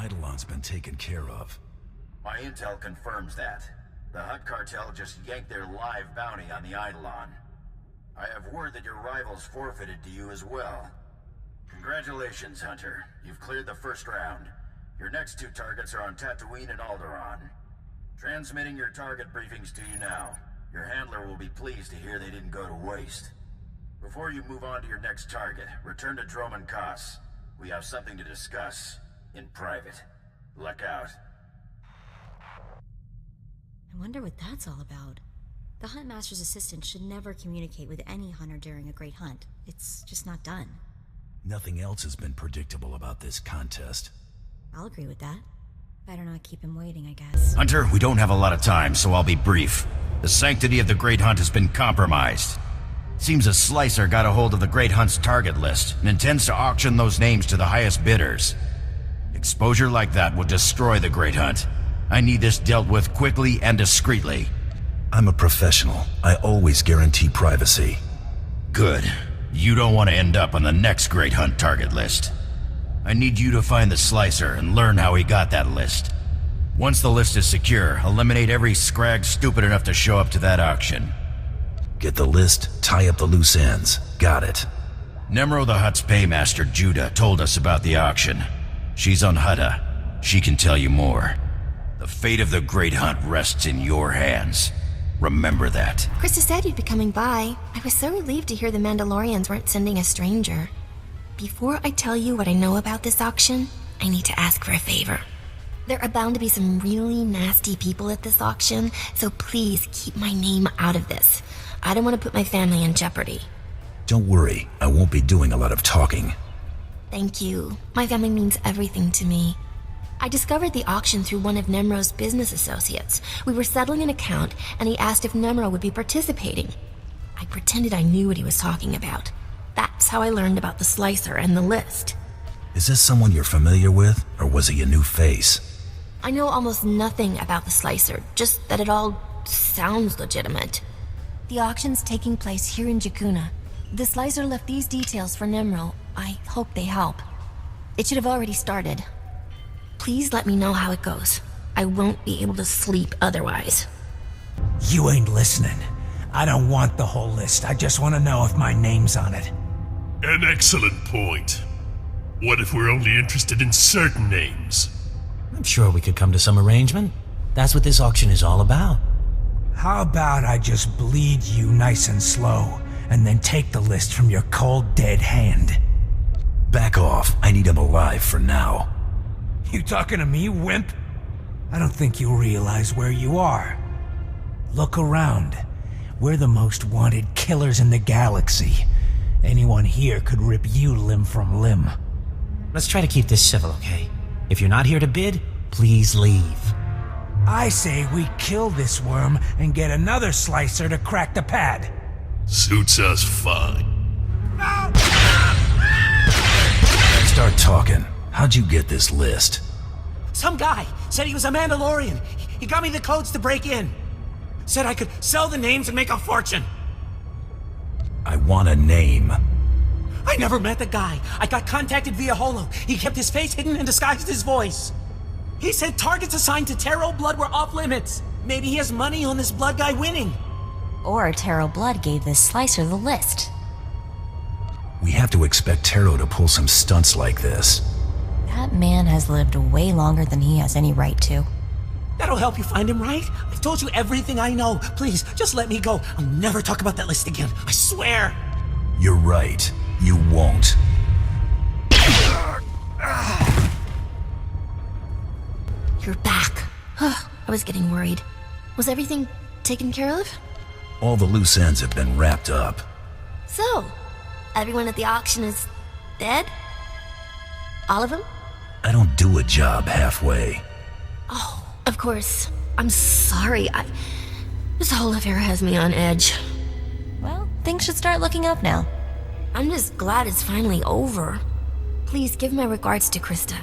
Eidolon's been taken care of. My intel confirms that. The Hutt cartel just yanked their live bounty on the Eidolon. I have word that your rivals forfeited to you as well. Congratulations, Hunter. You've cleared the first round. Your next 2 targets are on Tatooine and Alderaan. Transmitting your target briefings to you now. Your handler will be pleased to hear they didn't go to waste. Before you move on to your next target, return to Droman Kos. We have something to discuss. In private. Luck out. I wonder what that's all about. The Huntmaster's assistant should never communicate with any hunter during a great hunt. It's just not done. Nothing else has been predictable about this contest. I'll agree with that. Better not keep him waiting, I guess. Hunter, we don't have a lot of time, so I'll be brief. The sanctity of the Great Hunt has been compromised. Seems a slicer got a hold of the Great Hunt's target list and intends to auction those names to the highest bidders. Exposure like that would destroy the Great Hunt. I need this dealt with quickly and discreetly. I'm a professional. I always guarantee privacy. Good. You don't want to end up on the next Great Hunt target list. I need you to find the slicer and learn how he got that list. Once the list is secure, eliminate every scrag stupid enough to show up to that auction. Get the list, tie up the loose ends. Got it. Nemro the Hutt's paymaster, Judah, told us about the auction. She's on Hutta. She can tell you more. The fate of the Great Hunt rests in your hands. Remember that. Krista said you'd be coming by. I was so relieved to hear the Mandalorians weren't sending a stranger. Before I tell you what I know about this auction, I need to ask for a favor. There are bound to be some really nasty people at this auction, so please keep my name out of this. I don't want to put my family in jeopardy. Don't worry, I won't be doing a lot of talking. Thank you. My family means everything to me. I discovered the auction through one of Nemro's business associates. We were settling an account, and he asked if Nemro would be participating. I pretended I knew what he was talking about. That's how I learned about the slicer and the list. Is this someone you're familiar with, or was he a new face? I know almost nothing about the slicer, just that it all sounds legitimate. The auction's taking place here in Jakuna. The slicer left these details for Nemro. I hope they help. It should have already started. Please let me know how it goes. I won't be able to sleep otherwise. You ain't listening. I don't want the whole list. I just want to know if my name's on it. An excellent point. What if we're only interested in certain names? I'm sure we could come to some arrangement. That's what this auction is all about. How about I just bleed you nice and slow, and then take the list from your cold, dead hand? Back off. I need him alive for now. You talking to me, wimp? I don't think you realize where you are. Look around. We're the most wanted killers in the galaxy. Anyone here could rip you limb from limb. Let's try to keep this civil, okay? If you're not here to bid, please leave. I say we kill this worm and get another slicer to crack the pad. Suits us fine. Start talking. How'd you get this list? Some guy said he was a Mandalorian. He got me the codes to break in. Said I could sell the names and make a fortune. I want a name. I never met the guy. I got contacted via Holo. He kept his face hidden and disguised his voice. He said targets assigned to Taro Blood were off limits. Maybe he has money on this Blood guy winning. Or Taro Blood gave this slicer the list. We have to expect Taro to pull some stunts like this. That man has lived way longer than he has any right to. That'll help you find him, right? I've told you everything I know. Please, just let me go. I'll never talk about that list again. I swear. You're right. You won't. You're back. I was getting worried. Was everything taken care of? All the loose ends have been wrapped up. So, everyone at the auction is dead? All of them? I don't do a job halfway. Oh, of course. I'm sorry. This whole affair has me on edge. Well, things should start looking up now. I'm just glad it's finally over. Please give my regards to Krista.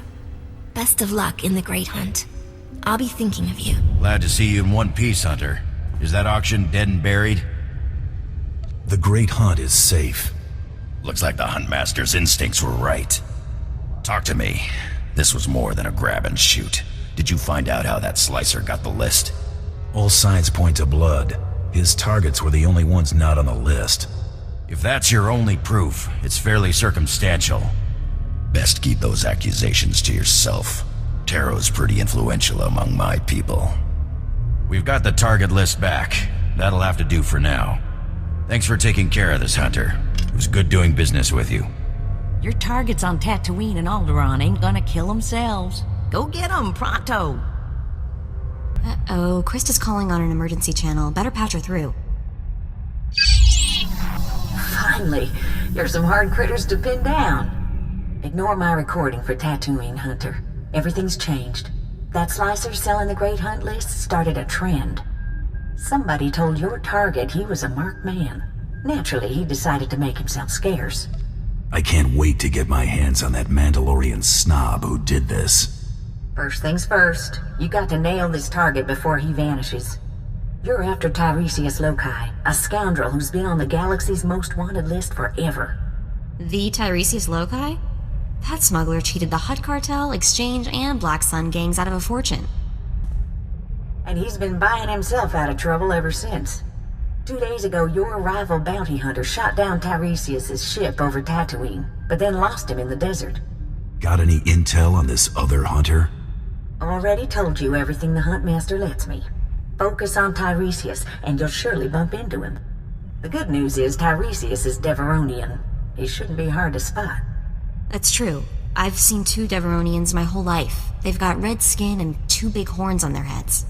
Best of luck in the Great Hunt. I'll be thinking of you. Glad to see you in one piece, Hunter. Is that auction dead and buried? The Great Hunt is safe. Looks like the Huntmaster's instincts were right. Talk to me. This was more than a grab and shoot. Did you find out how that slicer got the list? All signs point to Blood. His targets were the only ones not on the list. If that's your only proof, it's fairly circumstantial. Best keep those accusations to yourself. Taro's pretty influential among my people. We've got the target list back. That'll have to do for now. Thanks for taking care of this, Hunter. It was good doing business with you. Your targets on Tatooine and Alderaan ain't gonna kill themselves. Go get them, pronto! Uh-oh, Krista's calling on an emergency channel. Better patch her through. Finally, you're some hard critters to pin down. Ignore my recording for Tatooine, Hunter. Everything's changed. That slicer selling the Great Hunt list started a trend. Somebody told your target he was a marked man. Naturally, he decided to make himself scarce. I can't wait to get my hands on that Mandalorian snob who did this. First things first, you got to nail this target before he vanishes. You're after Tyresius Lokai, a scoundrel who's been on the galaxy's most wanted list forever. The Tyresius Lokai? That smuggler cheated the Hutt Cartel, Exchange, and Black Sun gangs out of a fortune. And he's been buying himself out of trouble ever since. 2 days ago, your rival bounty hunter shot down Tyresius' ship over Tatooine, but then lost him in the desert. Got any intel on this other hunter? Already told you everything the Huntmaster lets me. Focus on Tyresius, and you'll surely bump into him. The good news is Tyresius is Deveronian. He shouldn't be hard to spot. That's true. I've seen 2 Deveronians my whole life. They've got red skin and 2 big horns on their heads.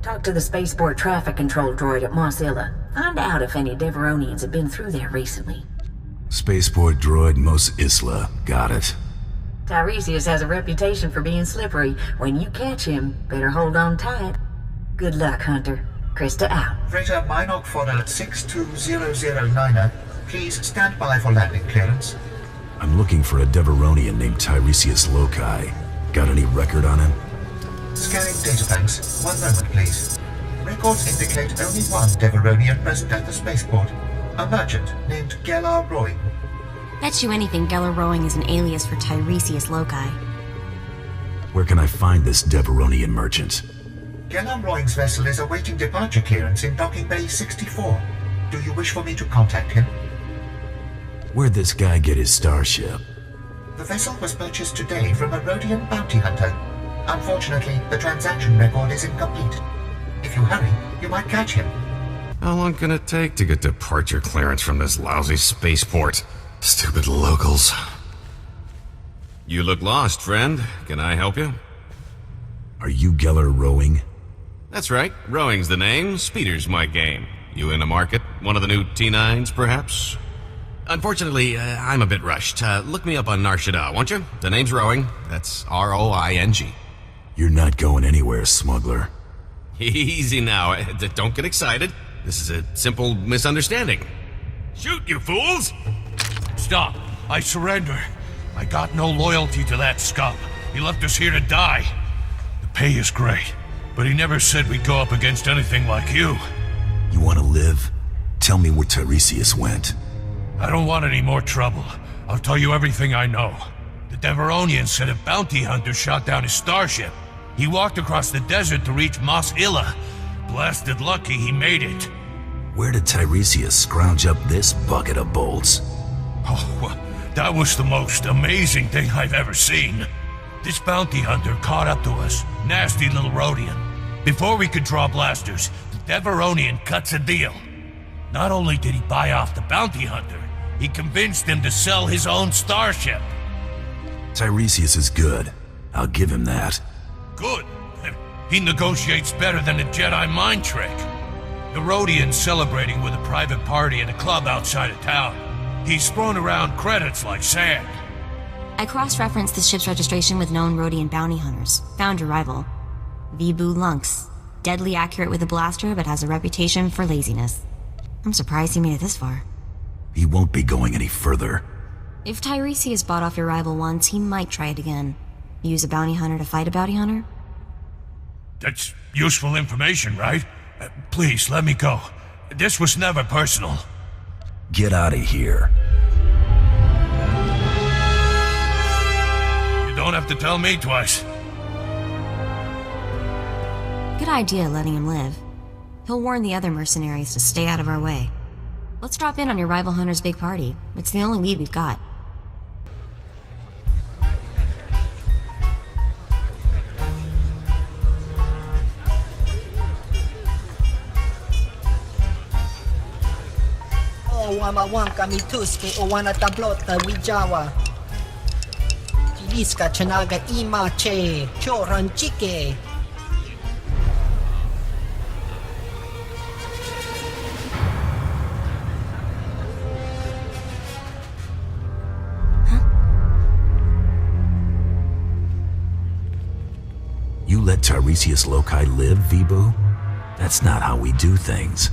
Talk to the spaceport traffic control droid at Mos Illa. Find out if any Deveronians have been through there recently. Spaceport droid Mos Isla. Got it. Tyresius has a reputation for being slippery. When you catch him, better hold on tight. Good luck, Hunter. Krista out. Freighter Minoc Fodder 62009er, please stand by for landing clearance. I'm looking for a Deveronian named Tyresius Lokai. Got any record on him? Scanning data banks. 1 moment, please. Records indicate only one Deveronian present at the spaceport. A merchant named Gellar Roy. Bet you anything Gellar Rowing is an alias for Tyresius Lokai. Where can I find this Deveronian merchant? Gellar Roy's vessel is awaiting departure clearance in Docking Bay 64. Do you wish for me to contact him? Where'd this guy get his starship? The vessel was purchased today from a Rhodian bounty hunter. Unfortunately, the transaction record is incomplete. If you hurry, you might catch him. How long can it take to get departure clearance from this lousy spaceport? Stupid locals. You look lost, friend. Can I help you? Are you Gellar Rowing? That's right. Rowing's the name. Speeder's my game. You in the market? One of the new T9s, perhaps? Unfortunately, I'm a bit rushed. Look me up on Nar Shaddaa, won't you? The name's Rowing. That's R-O-I-N-G. You're not going anywhere, smuggler. Easy now. Don't get excited. This is a simple misunderstanding. Shoot, you fools! Stop. I surrender. I got no loyalty to that scum. He left us here to die. The pay is great, but he never said we'd go up against anything like you. You want to live? Tell me where Tyresius went. I don't want any more trouble. I'll tell you everything I know. The Deveronian said a bounty hunter shot down his starship. He walked across the desert to reach Mos Illa. Blasted lucky he made it. Where did Tyresius scrounge up this bucket of bolts? Oh, well, that was the most amazing thing I've ever seen. This bounty hunter caught up to us, nasty little Rhodian. Before we could draw blasters, the Deveronian cuts a deal. Not only did he buy off the bounty hunter, he convinced him to sell his own starship. Tyresius is good. I'll give him that. Good. He negotiates better than a Jedi mind trick. The Rhodian's celebrating with a private party at a club outside of town. He's thrown around credits like sand. I cross-referenced the ship's registration with known Rhodian bounty hunters. Found your rival. Vibu Lunx. Deadly accurate with a blaster, but has a reputation for laziness. I'm surprised he made it this far. He won't be going any further. If Tyresius bought off your rival once, he might try it again. Use a bounty hunter to fight a bounty hunter? That's useful information, right? Please, let me go. This was never personal. Get out of here. You don't won't have to tell me twice. Good idea letting him live. He'll warn the other mercenaries to stay out of our way. Let's drop in on your rival hunter's big party. It's the only lead we've got. Wamawanka mituske owana tablota wijawa. Chiliska chanaga imache choranchike. You let Tyresius Lokai live, Vibu? That's not how we do things.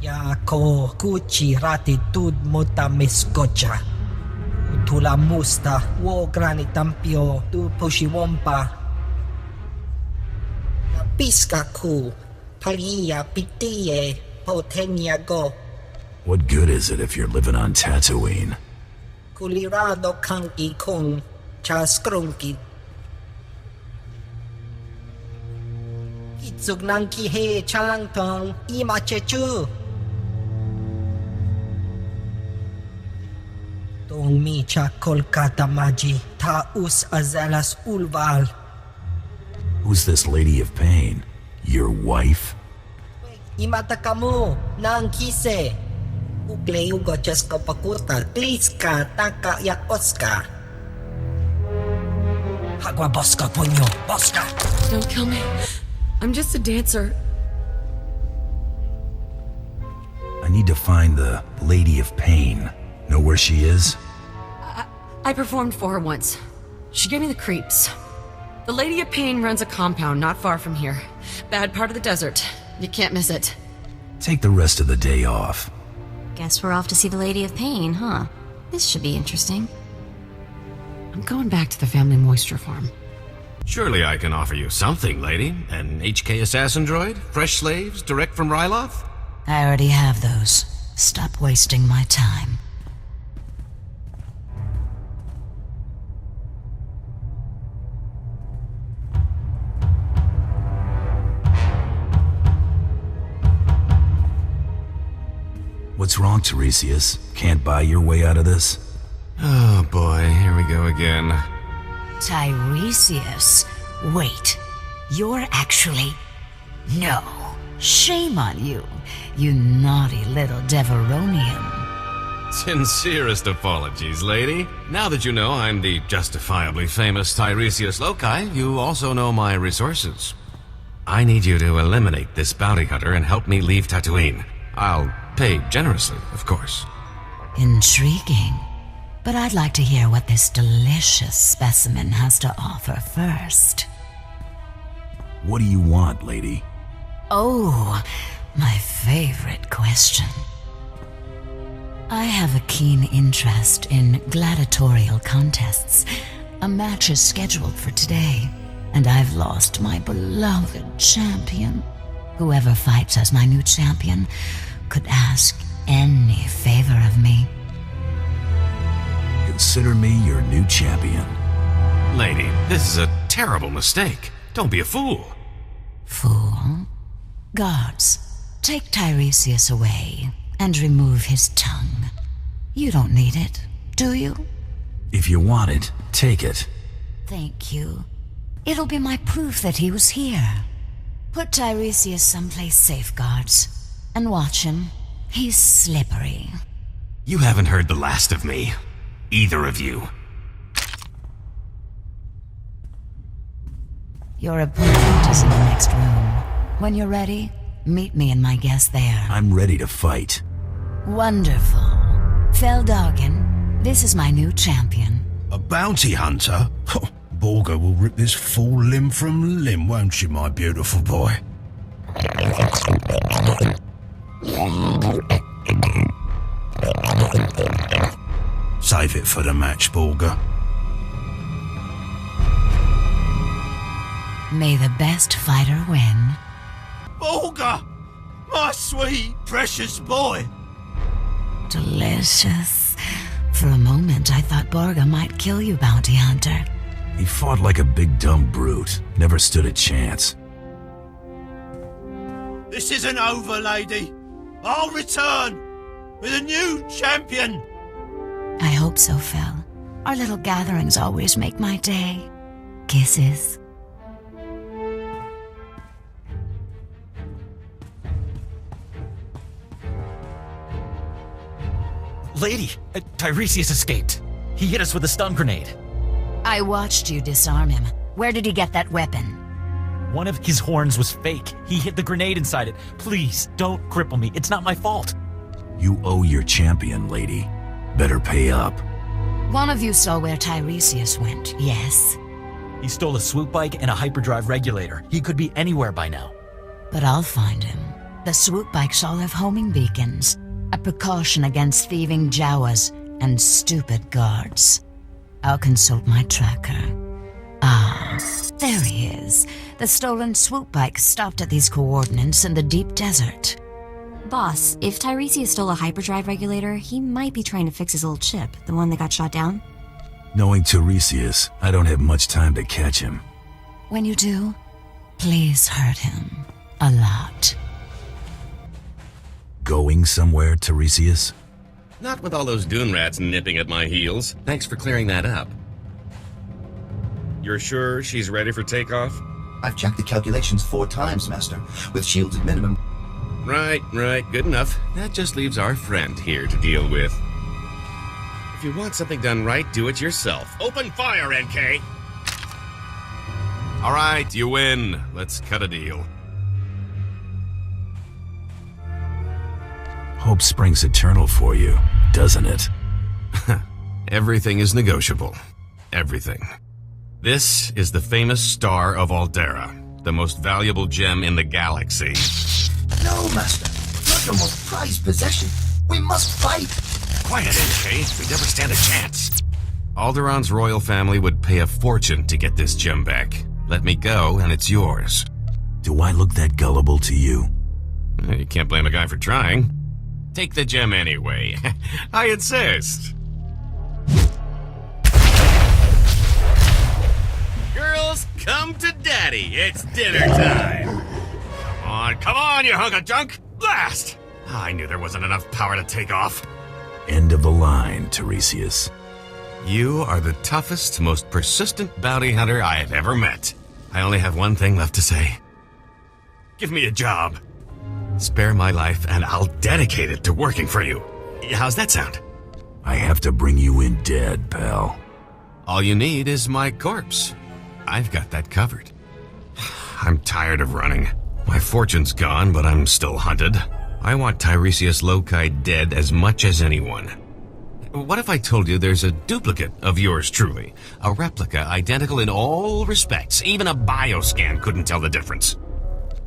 Yako kuchi ratitud mota meskocha. Tula musta wo granitampio tu pushiwompa. Piska ku palia pitiye potenia go. What good is it if you're living on Tatooine? Kulirado kanki kung chaskrunki. Kitsug nangki he chalangtong imachechu. Tong micha Kolkata maji taus azalas ulval. Who's this Lady of Pain? Your wife? Imata kamu nang kise. Ugle ugo chesko pakuta kliska taka yak Oscar. Hagwa boska punyo boska. Don't kill me. I'm just a dancer. I need to find the Lady of Pain. Know where she is? I performed for her once. She gave me the creeps. The Lady of Pain runs a compound not far from here. Bad part of the desert. You can't miss it. Take the rest of the day off. Guess we're off to see the Lady of Pain, huh? This should be interesting. I'm going back to the family moisture farm. Surely I can offer you something, lady. An HK assassin droid? Fresh slaves, direct from Ryloth? I already have those. Stop wasting my time. What's wrong, Tyresius? Can't buy your way out of this? Oh boy, here we go again. Tyresius? Wait, you're actually... No. Shame on you, you naughty little Deveronian. Sincerest apologies, lady. Now that you know I'm the justifiably famous Tyresius Lokai, you also know my resources. I need you to eliminate this bounty hunter and help me leave Tatooine. I'll pay generously, of course. Intriguing. But I'd like to hear what this delicious specimen has to offer first. What do you want, lady? Oh, my favorite question. I have a keen interest in gladiatorial contests. A match is scheduled for today, and I've lost my beloved champion. Whoever fights as my new champion could ask any favor of me. Consider me your new champion. Lady, this is a terrible mistake. Don't be a fool. Fool? Guards, take Tyresius away and remove his tongue. You don't need it, do you? If you want it, take it. Thank you. It'll be my proof that he was here. Put Tyresius someplace safe, guards, and watch him. He's slippery. You haven't heard the last of me. Either of you. Your opponent is in the next room. When you're ready, meet me and my guest there. I'm ready to fight. Wonderful. Feldogen, this is my new champion. A bounty hunter? Borga will rip this fool limb from limb, won't she, my beautiful boy? Save it for the match, Borga. May the best fighter win. Borga! My sweet, precious boy! Delicious. For a moment, I thought Borga might kill you, bounty hunter. He fought like a big dumb brute. Never stood a chance. This isn't over, lady. I'll return with a new champion. I hope so, Phil. Our little gatherings always make my day. Kisses. Lady, Tyresius escaped. He hit us with a stun grenade. I watched you disarm him. Where did he get that weapon? One of his horns was fake. He hid the grenade inside it. Please, don't cripple me. It's not my fault. You owe your champion, lady. Better pay up. One of you saw where Tyresius went, yes? He stole a swoop bike and a hyperdrive regulator. He could be anywhere by now. But I'll find him. The swoop bikes all have homing beacons. A precaution against thieving Jawas and stupid guards. I'll consult my tracker. Ah, there he is. The stolen swoop bike stopped at these coordinates in the deep desert. Boss, if Tyresius stole a hyperdrive regulator, he might be trying to fix his old chip, the one that got shot down. Knowing Tyresius, I don't have much time to catch him. When you do, please hurt him. A lot. Going somewhere, Tyresius? Not with all those dune rats nipping at my heels. Thanks for clearing that up. You're sure she's ready for takeoff? I've checked the calculations 4 times, Master, with shields at minimum. Right, good enough. That just leaves our friend here to deal with. If you want something done right, do it yourself. Open fire, NK! All right, you win. Let's cut a deal. Hope springs eternal for you, doesn't it? Everything is negotiable. Everything. This is the famous Star of Aldera, the most valuable gem in the galaxy. No, Master. Not your most prized possession. We must fight. Quiet, NK. We never stand a chance. Alderon's royal family would pay a fortune to get this gem back. Let me go, and it's yours. Do I look that gullible to you? You can't blame a guy for trying. Take the gem anyway. I insist. Girls, come to daddy. It's dinner time. Come on, you hunk of junk. Blast! I knew there wasn't enough power to take off. End of the line, Tyresius. You are the toughest, most persistent bounty hunter I have ever met. I only have one thing left to say. Give me a job. Spare my life, and I'll dedicate it to working for you. How's that sound? I have to bring you in dead, pal. All you need is my corpse. I've got that covered. I'm tired of running. My fortune's gone, but I'm still hunted. I want Tyresius Lokai dead as much as anyone. What if I told you there's a duplicate of yours truly? A replica identical in all respects. Even a bioscan couldn't tell the difference.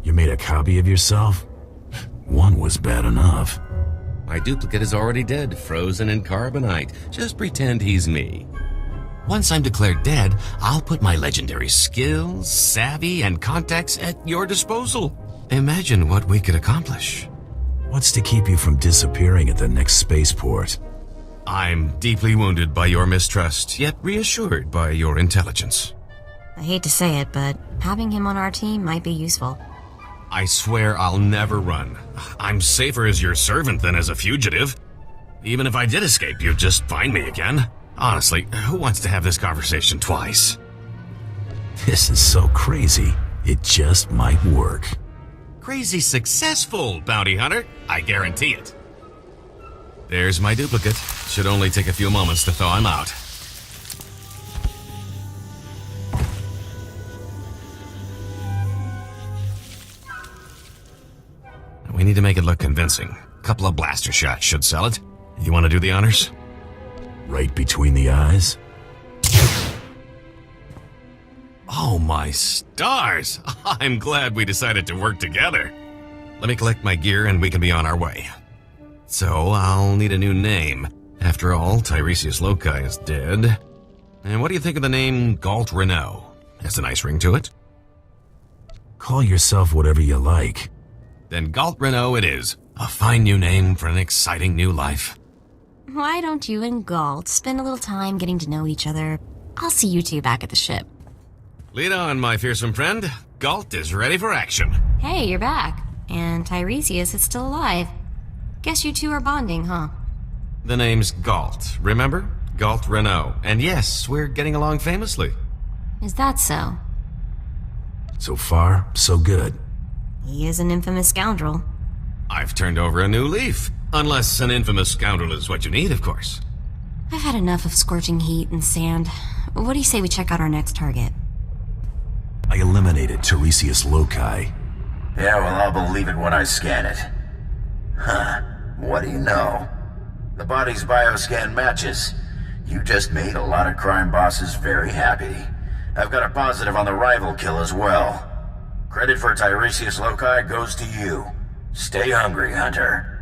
You made a copy of yourself? One was bad enough. My duplicate is already dead, frozen in carbonite. Just pretend he's me. Once I'm declared dead, I'll put my legendary skills, savvy, and contacts at your disposal. Imagine what we could accomplish. What's to keep you from disappearing at the next spaceport? I'm deeply wounded by your mistrust, yet reassured by your intelligence. I hate to say it, but having him on our team might be useful. I swear I'll never run. I'm safer as your servant than as a fugitive. Even if I did escape, you'd just find me again. Honestly, who wants to have this conversation twice? This is so crazy. It just might work. Crazy successful, bounty hunter. I guarantee it. There's my duplicate. Should only take a few moments to thaw him out. We need to make it look convincing. A couple of blaster shots should sell it. You want to do the honors? Right between the eyes? Oh my stars! I'm glad we decided to work together. Let me collect my gear and we can be on our way. So, I'll need a new name. After all, Tyresius Lokai is dead. And what do you think of the name Galt Renault? Has a nice ring to it. Call yourself whatever you like. Then Galt Renault it is. A fine new name for an exciting new life. Why don't you and Galt spend a little time getting to know each other I'll see you two back at the ship. Lead on, my fearsome friend. Galt is ready for action. Hey, you're back. And Tyresius is still alive. Guess you two are bonding, huh? The name's Galt, remember? Galt Renault. And yes, we're getting along famously. Is that so? So far, so good. He is an infamous scoundrel. I've turned over a new leaf. Unless an infamous scoundrel is what you need, of course. I've had enough of scorching heat and sand. What do you say we check out our next target? I eliminated Tyresius Lokai. Yeah, well, I'll believe it when I scan it. Huh. What do you know? The body's bioscan matches. You just made a lot of crime bosses very happy. I've got a positive on the rival kill as well. Credit for Tyresius Lokai goes to you. Stay hungry, Hunter.